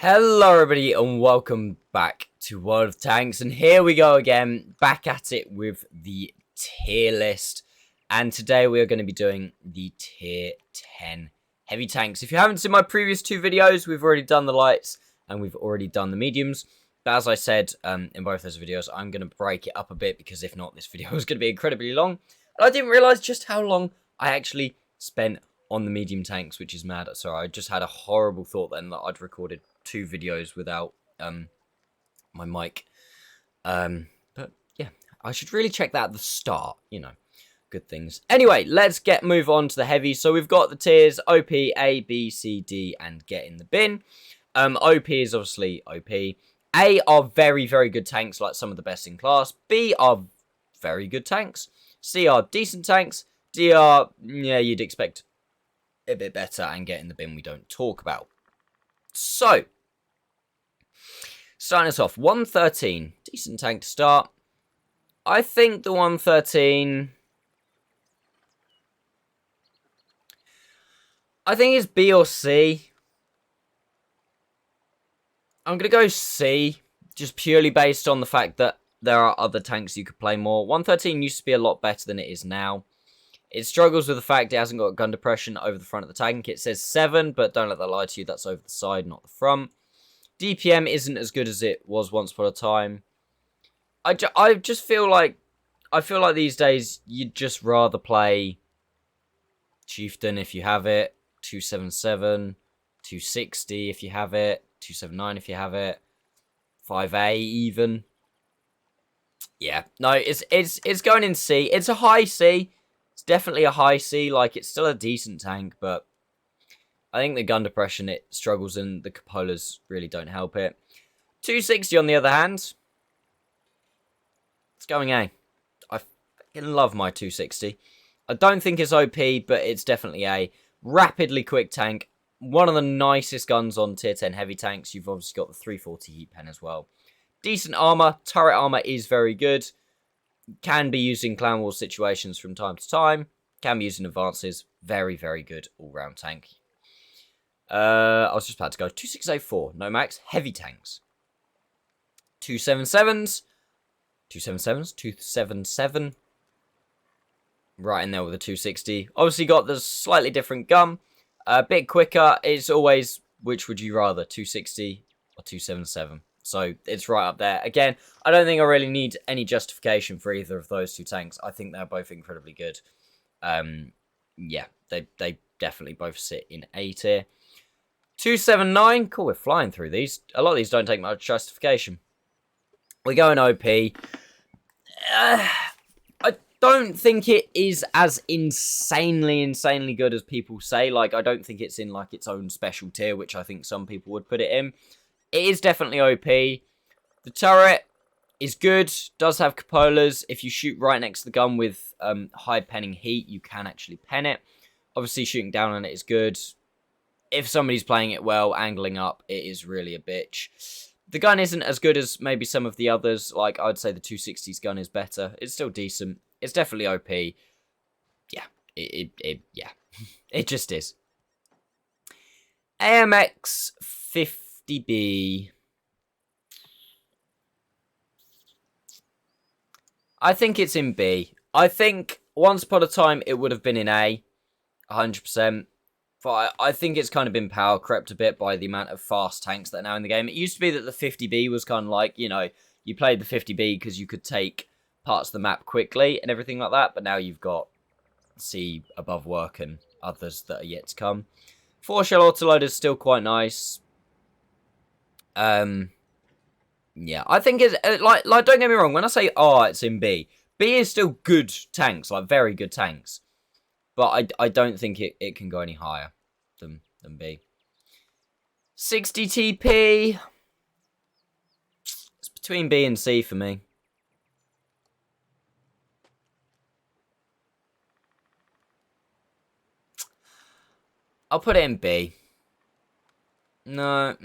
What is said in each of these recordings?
Hello everybody and welcome back to World of Tanks, and here we go again, back at it with the tier list. And today we are going to be doing the tier 10 heavy tanks. If you haven't seen my previous two videos, we've already done the lights and we've already done the mediums. But as I said in both those videos, I'm going to break it up a bit because if not, this video is going to be incredibly long. And I didn't realise just how long I actually spent on the medium tanks, which is mad. Sorry, I just had a horrible thought then that I'd recorded two videos without my mic. But yeah, I should really check that at the start, you know. Good things. Anyway, let's move on to the heavies. So we've got the tiers OP, A, B, C, D, and get in the bin. OP is obviously OP. A are very, very good tanks, like some of the best in class. B are very good tanks. C are decent tanks. D are, yeah, you'd expect a bit better, and get in the bin we don't talk about. So, starting us off, 113. Decent tank to start. I think the 113... I think it's B or C. I'm going to go C, just purely based on the fact that there are other tanks you could play more. 113 used to be a lot better than it is now. It struggles with the fact it hasn't got gun depression over the front of the tank. It says 7, but don't let that lie to you. That's over the side, not the front. DPM isn't as good as it was once upon a time. I just feel like... I feel like these days you'd just rather play Chieftain if you have it. 277, 260 if you have it, 279 if you have it, 5A even. Yeah, no, it's going in C. It's a high C. It's definitely a high C. Like, it's still a decent tank, but I think the gun depression it struggles and the cupolas really don't help it. 260 on the other hand, it's going A. I fucking love my 260. I don't think it's OP, but it's definitely A. Rapidly quick tank. One of the nicest guns on tier 10 heavy tanks. You've obviously got the 340 heat pen as well. Decent armor. Turret armor is very good. Can be used in clan wars situations from time to time. Can be used in advances. Very, very good all-round tank. I was just about to go 2684. No max. Heavy tanks. 277s. 277. Right in there with the 260. Obviously got the slightly different gun. A bit quicker. It's always, which would you rather, 260 or 277? So it's right up there. Again, I don't think I really need any justification for either of those two tanks. I think they're both incredibly good. Yeah, they definitely both sit in A tier. 279. Cool, we're flying through these. A lot of these don't take much justification. We're going OP. I don't think it is as insanely good as people say. Like, I don't think it's in like its own special tier, which I think some people would put it in. It is definitely OP. The turret is good, does have cupolas. If you shoot right next to the gun with high penning heat, you can actually pen it. Obviously, shooting down on it is good. If somebody's playing it well, angling up, it is really a bitch. The gun isn't as good as maybe some of the others. Like, I'd say the 260's gun is better. It's still decent. It's definitely OP. Yeah, yeah, it just is. AMX 50B. I think it's in B. I think once upon a time it would have been in A, 100%. But I think it's kind of been power crept a bit by the amount of fast tanks that are now in the game. It used to be that the 50B was kind of like, you know, you played the 50B because you could take parts of the map quickly and everything like that, but now you've got C above work and others that are yet to come. 4-shell autoloaders is still quite nice. Yeah, I think it's like don't get me wrong, when I say it's in B, B is still good tanks, like very good tanks, but I don't think it can go any higher than B. 60 TP, it's between B and C for me. I'll put it in B. No,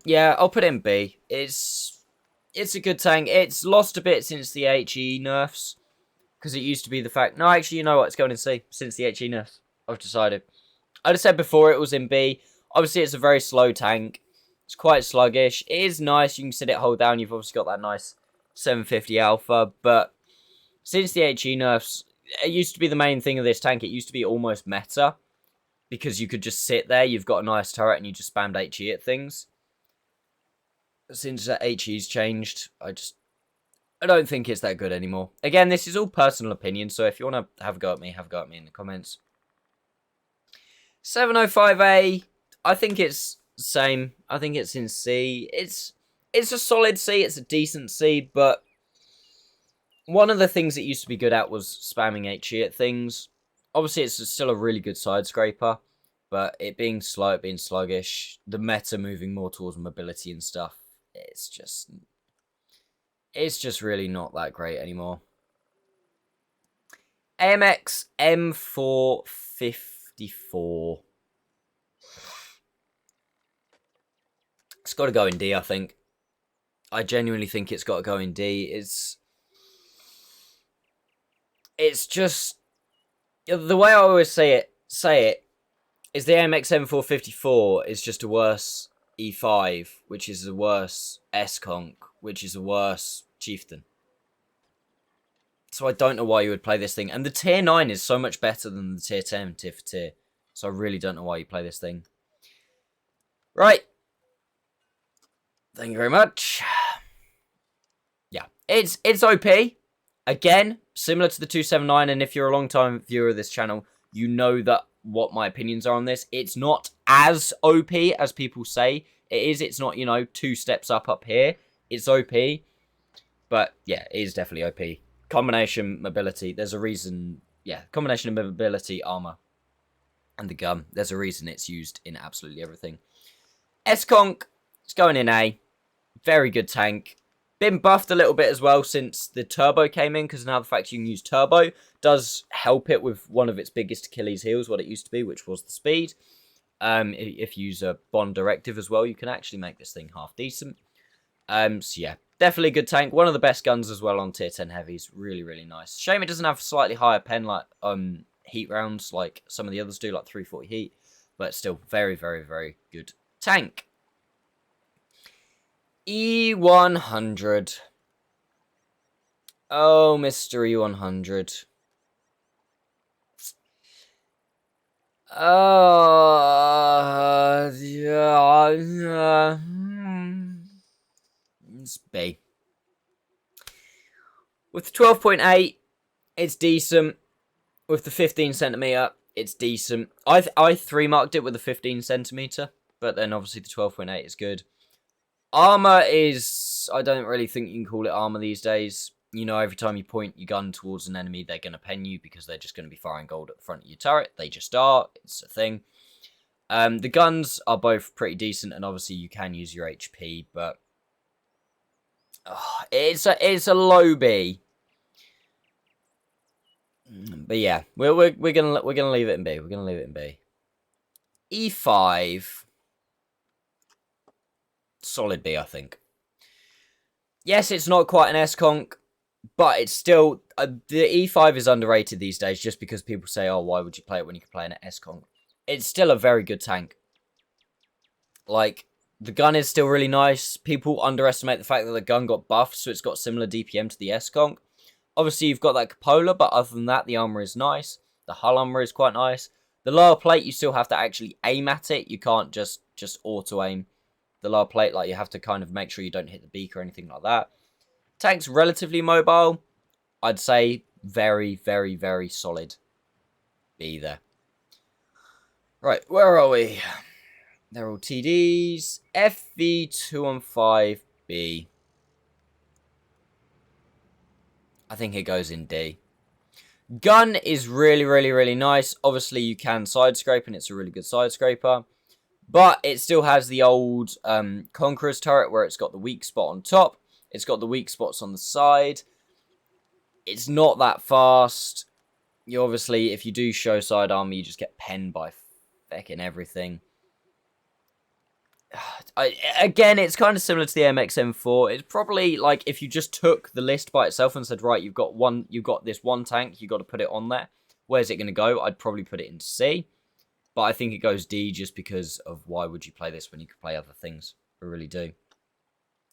yeah, I'll put it in B. It's a good tank. It's lost a bit since the HE nerfs. Because it used to be the fact... No, actually, you know what? It's going in C. Since the HE nerfs. I've decided. I just said before it was in B. Obviously, it's a very slow tank. It's quite sluggish. It is nice. You can sit it, hold down. You've obviously got that nice 750 alpha. But since the HE nerfs, it used to be the main thing of this tank. It used to be almost meta. Because you could just sit there. You've got a nice turret and you just spammed HE at things. Since that HE's changed, I don't think it's that good anymore. Again, this is all personal opinion. So if you want to have a go at me, have a go at me in the comments. 705A, I think it's the same. I think it's in C. It's a solid C. It's a decent C, but one of the things it used to be good at was spamming HE at things. Obviously, it's still a really good side scraper, but it being slow, it being sluggish, the meta moving more towards mobility and stuff, it's just really not that great anymore. AMX M454. It's got to go in D, I think. I genuinely think it's got to go in D. It's just, the way I always say it is the AMX M454 is just a worse E5, which is a worse S-Conk, which is a worse Chieftain. So I don't know why you would play this thing. And the tier 9 is so much better than the tier 10 tier for tier. So I really don't know why you play this thing. Right. Thank you very much. Yeah. It's OP. Again, similar to the 279. And if you're a long-time viewer of this channel, you know that what my opinions are on this. It's not as OP as people say it is. It's not, you know, 2 steps up here. It's OP. But yeah, it is definitely OP. Combination mobility, there's a reason. Yeah, combination of mobility, armor, and the gun. There's a reason it's used in absolutely everything. S-Conk, it's going in A. Very good tank. Been buffed a little bit as well since the turbo came in, because now the fact you can use turbo does help it with one of its biggest Achilles heels, what it used to be, which was the speed. If you use a bond directive as well, you can actually make this thing half decent. So yeah, definitely a good tank. One of the best guns as well on tier 10 heavies. Really, really nice. Shame it doesn't have slightly higher pen like heat rounds like some of the others do, like 340 heat. But still, very, very, very good tank. E100. Oh, Mr. E100. Yeah. It's B. With the 12.8, it's decent. With the 15cm, it's decent. I 3 marked it with the 15cm, but then obviously the 12.8 is good. Armor is, I don't really think you can call it armor these days. You know, every time you point your gun towards an enemy, they're going to pen you because they're just going to be firing gold at the front of your turret. They just are. It's a thing. The guns are both pretty decent, and obviously you can use your HP, but it's a low B. But yeah, we're gonna leave it in B. We're gonna leave it in B. E5. Solid B, I think. Yes, it's not quite an S-Conk, but it's still... the E5 is underrated these days just because people say, oh, why would you play it when you can play an S-Conk? It's still a very good tank. Like, the gun is still really nice. People underestimate the fact that the gun got buffed, so it's got similar DPM to the S-Conk. Obviously, you've got that cupola, but other than that, the armor is nice. The hull armor is quite nice. The lower plate, you still have to actually aim at it. You can't just auto-aim the lower plate, like you have to kind of make sure you don't hit the beak or anything like that. Tank's relatively mobile. I'd say very, very, very solid B there. Right, where are we? They're all TDs. FV215B. I think it goes in D. Gun is really, really, really nice. Obviously, you can side scrape, and it's a really good side scraper. But it still has the old Conqueror's turret where it's got the weak spot on top. It's got the weak spots on the side. It's not that fast. You obviously, if you do show side armor, you just get penned by feckin' everything. Again, it's kind of similar to the MX-M4. It's probably like if you just took the list by itself and said, right, you've got this one tank, you've got to put it on there. Where's it going to go? I'd probably put it into C. But I think it goes D just because of why would you play this when you could play other things, I really do.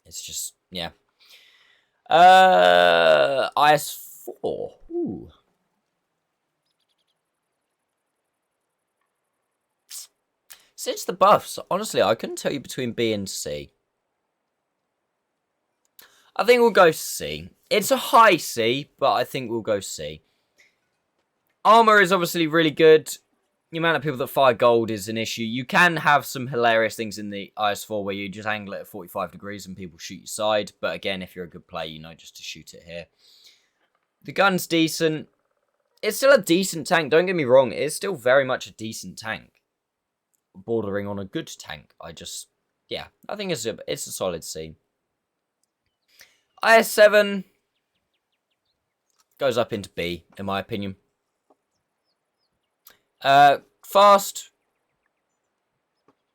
It's just, yeah. IS-4. Ooh. Since the buffs, honestly, I couldn't tell you between B and C. I think we'll go C. It's a high C, but I think we'll go C. Armor is obviously really good. The amount of people that fire gold is an issue. You can have some hilarious things in the IS-4 where you just angle it at 45 degrees and people shoot your side. But again, if you're a good player, you know just to shoot it here. The gun's decent. It's still a decent tank. Don't get me wrong. It's still very much a decent tank. Bordering on a good tank. I think it's a solid C. IS-7 goes up into B, in my opinion. Fast.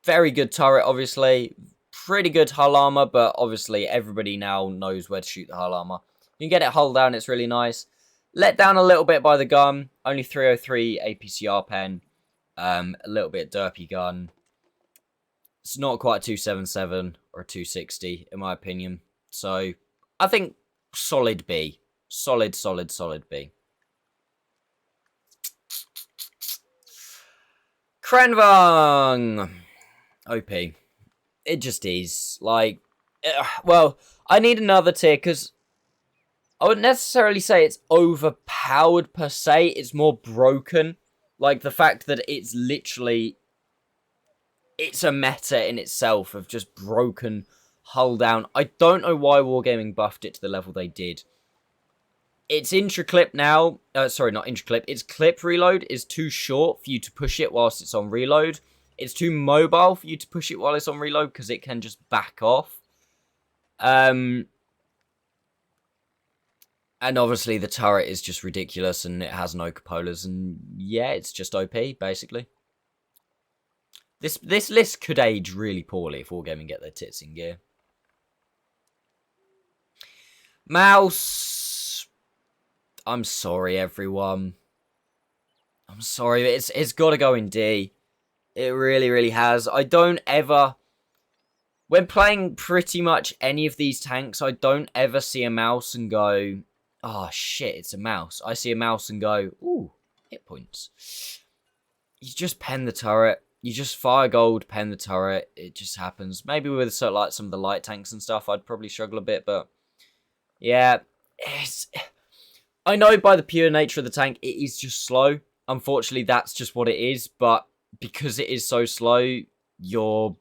Very good turret, obviously. Pretty good hull armor, but obviously everybody now knows where to shoot the hull armor. You can get it hull down, it's really nice. Let down a little bit by the gun. Only 303 APCR pen. A little bit derpy gun. It's not quite a 277 or a 260, in my opinion. So, I think solid B. Solid B. Kranvagn. OP. It just is. Like, well, I need another tier because I wouldn't necessarily say it's overpowered per se. It's more broken. Like, the fact that it's literally... It's a meta in itself of just broken hull down. I don't know why Wargaming buffed it to the level they did. It's intra-clip now. Sorry, not intra-clip. Its clip reload is too short for you to push it whilst it's on reload. It's too mobile for you to push it while it's on reload because it can just back off. And obviously the turret is just ridiculous and it has no cupolars. And yeah, it's just OP, basically. This list could age really poorly if Wargaming get their tits in gear. Mouse. I'm sorry, everyone. I'm sorry, it's got to go in D. It really, really has. I don't ever... When playing pretty much any of these tanks, I don't ever see a mouse and go, oh, shit, it's a mouse. I see a mouse and go, ooh, hit points. You just pen the turret. You just fire gold, pen the turret. It just happens. Maybe with sort of like some of the light tanks and stuff, I'd probably struggle a bit, but... Yeah, I know by the pure nature of the tank, it is just slow. Unfortunately, that's just what it is. But because it is so slow, you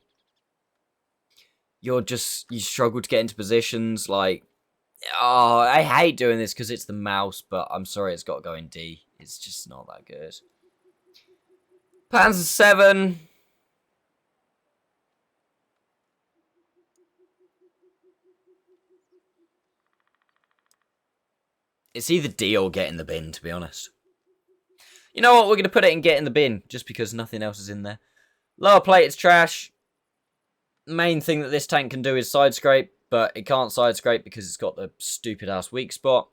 struggle to get into positions. Like, oh, I hate doing this because it's the mouse, but I'm sorry, it's got to go in D. It's just not that good. Panzer VII. It's either D or get in the bin, to be honest. You know what? We're going to put it in get in the bin, just because nothing else is in there. Lower plate, it's trash. Main thing that this tank can do is side scrape, but it can't side scrape because it's got the stupid-ass weak spot.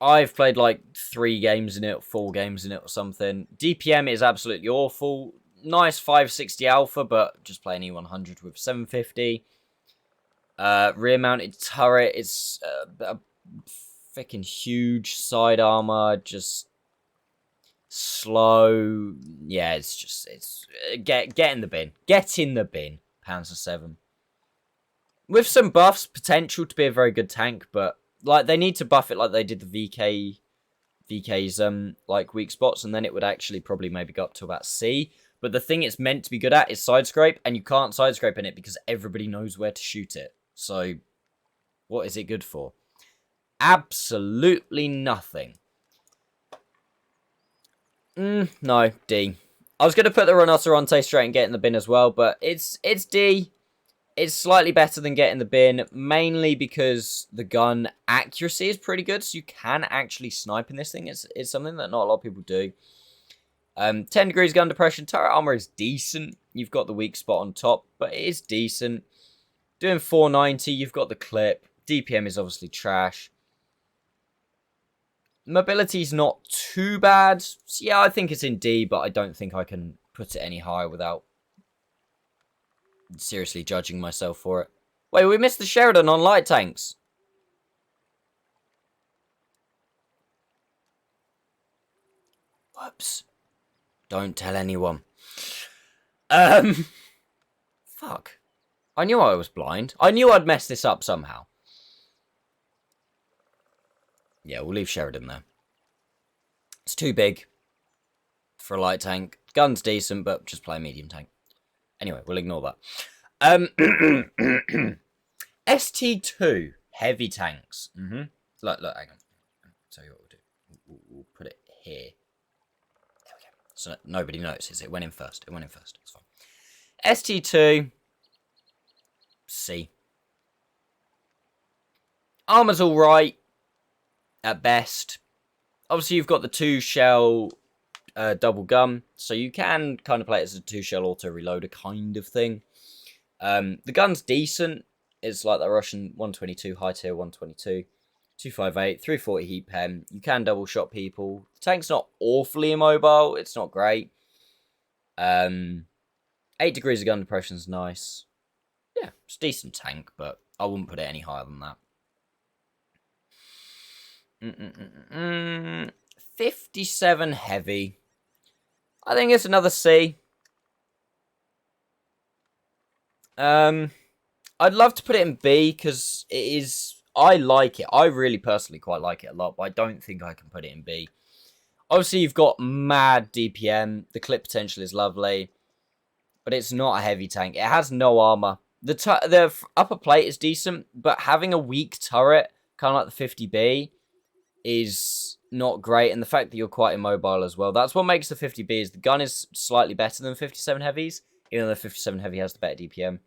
I've played like 3 games in it, 4 games in it or something. DPM is absolutely awful. Nice 560 alpha, but just playing E100 with 750. Rear-mounted turret, it's a freaking huge side armor, just slow. Yeah, it's get in the bin. Get in the bin, Panzer VII. With some buffs, potential to be a very good tank, but like they need to buff it like they did the VK's like weak spots, and then it would actually probably maybe go up to about C. But the thing it's meant to be good at is side scrape, and you can't side scrape in it because everybody knows where to shoot it. So, what is it good for? Absolutely nothing. No, D. I was going to put the Rinoceronte straight and get in the bin as well, but it's D. It's slightly better than getting the bin, mainly because the gun accuracy is pretty good, so you can actually snipe in this thing. It's something that not a lot of people do. 10 degrees gun depression. Turret armor is decent. You've got the weak spot on top, but it is decent. Doing 490, you've got the clip. DPM is obviously trash. Mobility's not too bad. So yeah, I think it's in D, but I don't think I can put it any higher without seriously judging myself for it. Wait, we missed the Sheridan on light tanks. Whoops. Don't tell anyone. Fuck. I knew I was blind. I knew I'd mess this up somehow. Yeah, we'll leave Sheridan there. It's too big for a light tank. Gun's decent, but just play a medium tank. Anyway, we'll ignore that. ST2 heavy tanks. Look, hang on. I'll tell you what we'll do. We'll put it here. There we go. So nobody notices. It went in first. It's fine. ST2. C. Armor's alright. At best. Obviously, you've got the 2-shell double gun. So you can kind of play it as a 2-shell auto-reloader kind of thing. The gun's decent. It's like the Russian 122, high tier 122. 258, 340 heat pen. You can double shot people. The tank's not awfully immobile. It's not great. 8 degrees of gun depression is nice. Yeah, it's a decent tank, but I wouldn't put it any higher than that. 57 Heavy. I think it's another C. I'd love to put it in B because it is. I like it. I really personally quite like it a lot, but I don't think I can put it in B. Obviously, you've got mad DPM. The clip potential is lovely, but it's not a heavy tank. It has no armor. The upper plate is decent, but having a weak turret, kind of like the 50B, is not great. And the fact that you're quite immobile as well. That's what makes the 50B is the gun is slightly better than 57 Heavies, even though the 57 Heavy has the better DPM.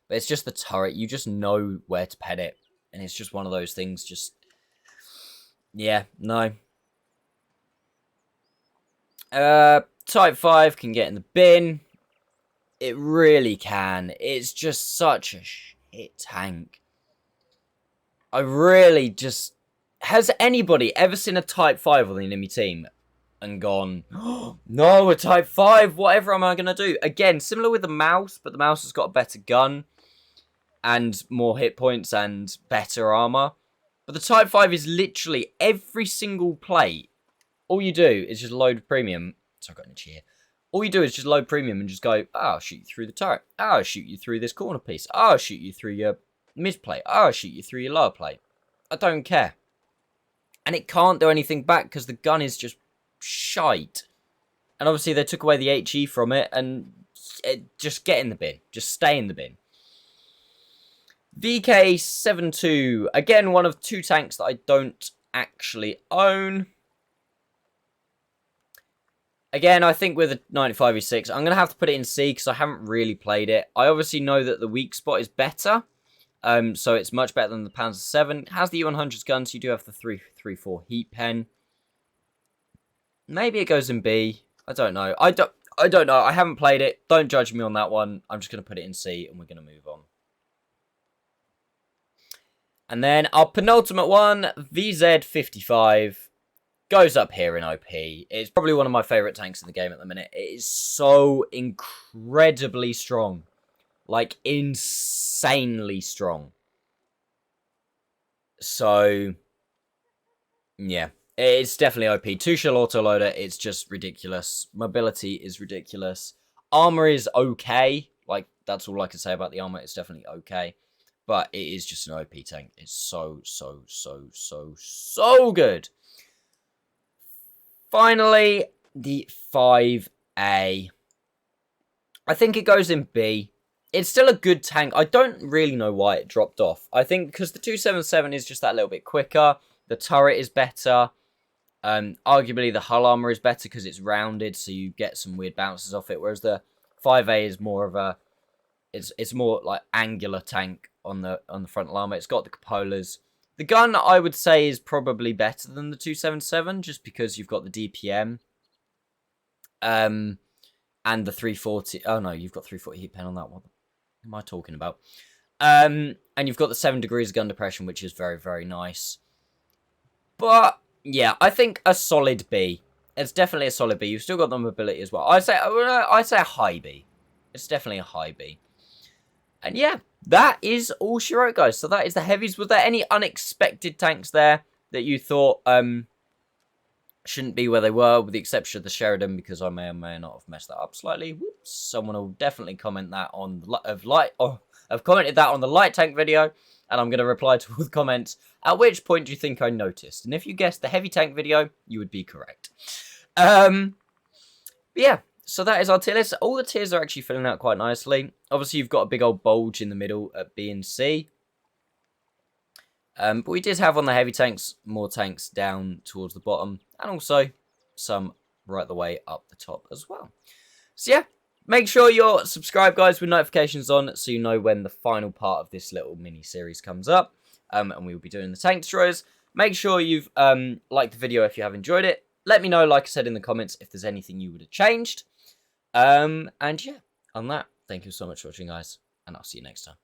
But it's just the turret. You just know where to pet it. And it's just one of those things. Just, yeah, no. Type 5 can get in the bin. It really can. It's just such a shit tank. I really just... Has anybody ever seen a Type 5 on the enemy team and gone, oh, no, a Type 5, whatever am I going to do? Again, similar with the mouse, but the mouse has got a better gun and more hit points and better armor. But the Type 5 is literally every single plate. All you do is just load premium. Sorry, I got an itch here. All you do is just load premium and just go, oh, I'll shoot you through the turret. Oh, I'll shoot you through this corner piece. Oh, I'll shoot you through your mid plate. Oh, I'll shoot you through your lower plate. I don't care. And it can't do anything back because the gun is just shite. And obviously they took away the HE from it and just get in the bin. Just stay in the bin. VK72. Again, one of 2 tanks that I don't actually own. Again, I think with a 95E6, I'm going to have to put it in C because I haven't really played it. I obviously know that the weak spot is better. So it's much better than the Panzer VII. It has the U100's gun, so you do have the 334 heat pen. Maybe it goes in B. I don't know. I don't know. I haven't played it. Don't judge me on that one. I'm just going to put it in C, and we're going to move on. And then our penultimate one, VZ55, goes up here in OP. It's probably one of my favourite tanks in the game at the minute. It is so incredibly strong. Like, insanely strong. So, yeah. It's definitely OP. 2-shell autoloader, it's just ridiculous. Mobility is ridiculous. Armor is okay. Like, that's all I can say about the armor. It's definitely okay. But it is just an OP tank. It's so good. Finally, the 5A. I think it goes in B. It's still a good tank. I don't really know why it dropped off. I think because the 277 is just that little bit quicker. The turret is better. Arguably, the hull armor is better because it's rounded, so you get some weird bounces off it. Whereas the 5A is more of a... It's more like angular tank on the front armor. It's got the cupolas. The gun, I would say, is probably better than the 277, just because you've got the DPM. And the 340... Oh, no, you've got 340 heat pen on that one. What am I talking about? And you've got the 7 degrees of gun depression, which is very, very nice. But, yeah, I think a solid B. It's definitely a solid B. You've still got the mobility as well. I'd say a high B. It's definitely a high B. And yeah, that is all she wrote, guys. So that is the heavies. Was there any unexpected tanks there that you thought shouldn't be where they were, with the exception of the Sheridan, because I may or may not have messed that up slightly? Whoops. Someone will definitely comment that on the I've commented that on the light tank video, and I'm going to reply to all the comments. At which point do you think I noticed? And if you guessed the heavy tank video, you would be correct. But yeah, so that is our tier list. All the tiers are actually filling out quite nicely. Obviously, you've got a big old bulge in the middle at B and C. But we did have on the heavy tanks more tanks down towards the bottom, and also some right the way up the top as well. So yeah, make sure you're subscribed, guys, with notifications on, so you know when the final part of this little mini series comes up. And we will be doing the tank destroyers. Make sure you've liked the video if you have enjoyed it. Let me know, like I said, in the comments if there's anything you would have changed. And yeah, on that, thank you so much for watching, guys, and I'll see you next time.